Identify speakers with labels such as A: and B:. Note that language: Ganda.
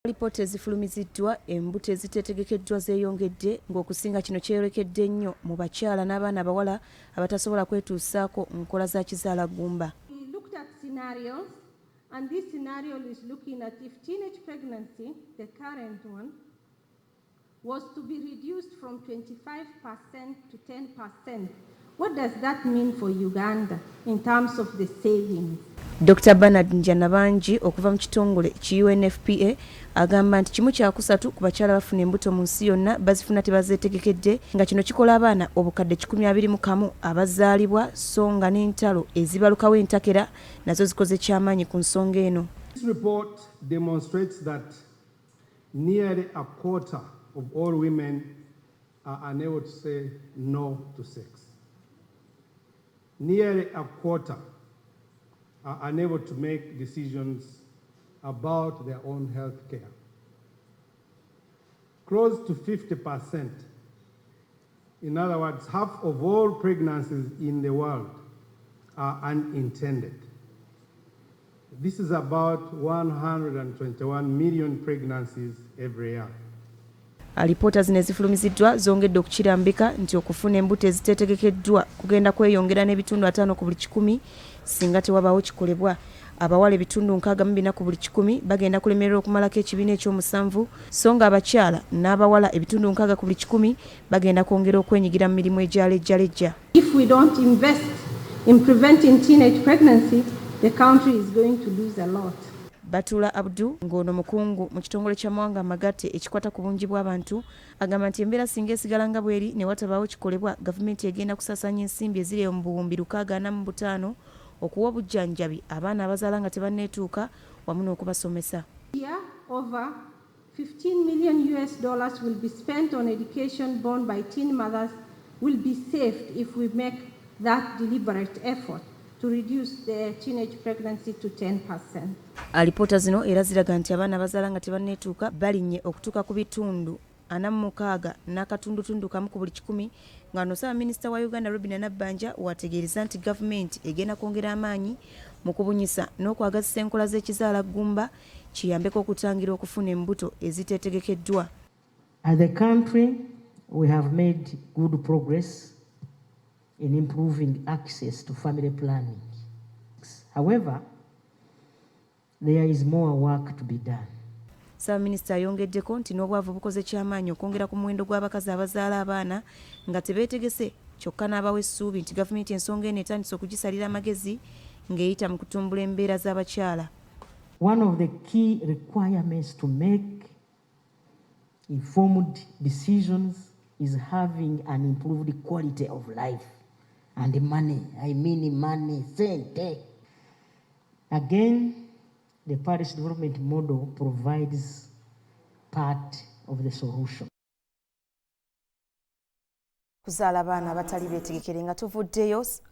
A: Alipoota ezifulumiziddwa embuto eziteetegekeddwa zeeyongedde ng'okusinga kino kyeyolekedde nnyo mu bakyala n'abaana abawala abatasobola kwetuusaako nkola za kizaalaggumba.
B: We looked at scenarios and this scenario is looking at if teenage pregnancy, the current one, was to be reduced from 25% to 10%. What does that mean for Uganda in terms of the savings?
A: Dr. Bernard Njanabangi okuva mu kitongole ki UNFPA agamba nti kimu kyakusatu ku bakyala bafuna embuto mu nsi yonna bazifuna tebazeetegekedde nga kino kikola abaana obukadde 21 abazaalibwa so nga n'entalo ezibalukawo entakera nazo zikoze kyamaanyi ku nsonga eno.
C: This report demonstrates that nearly a quarter of all women are unable to say no to sex. Nearly a quarter are unable to make decisions about their own health care. Close to 50%, in other words, half of all pregnancies in the world are unintended. This is about 121 million pregnancies every year.
A: Alipoota zino ezifulumiziddwa zongedde okukirambika nti okufuna embuto eziteetegekeddwa kugenda kweyongera n'ebitundu 5 ku buli 100 singa tewabaawo kikolebwa. Abawala ebitundu 64 ku buli 100 bagenda kulemererwa okumalako ekibiina ekyomusanvu so nga abakyala n'abawala ebitundu 60 ku buli 100 bagenda kwongera okwenyigira mu mirimu egyalejjalejja.
B: If we don't invest in preventing teenage pregnancy, the country is going to lose a lot.
A: Batula Abdu ng'ono mukungu mu kitongole kya Mwanga Amagatte ekikwata ku bungi bw'abantu agamba nti embeera singa esigala nga bweri ne watabaawo kikolebwa gavumenti egenda kusaasaanya ensimbi eziri mu buwumbi 645 okuwa obujjanjabi abaana abazaala nga tebanneetuuka wamu n'okubasomesa.
B: Here, over $15 million will be spent on education borne by teen mothers will be saved if we make that deliberate effort to reduce the teenage pregnancy to 10%.
A: Alipoota zino era ziraga nti abaana abazaala nga tebanneetuuka balinnye okutuuka ku bitundu 46 n'akatundutundu kamu ku buli 100 nga no Ssaabaminisita wa Uganda Robinah Nabbanja wategeereza nti gavumenti egenda kwongera amaanyi mu kubunyisa n'okwagazisa enkola z'ekizaalaggumba kiyambeko okutangira okufuna embuto eziteetegekeddwa.
D: As a country, we have made good progress in improving access to family planning. However, there is more work to be done.
A: Ssaabaminisita ayongeddeko nti n'obwavu bukoze kyamaanyi okwongera ku muwendo gw'abakazi abazaala abaana nga tebeetegese kyokka n'abawa essuubi nti gavumenti ensonga eno etandise okugisalira amagezi ng'eyita mu kutumbula embeera z'abakyala.
D: One of the key requirements to make informed decisions is having an improved quality of life and money. I mean money, sente. Again, the parish development model provides part of the solution.
A: Kuzaala abaana abatali beetegekere nga tuvuddeyo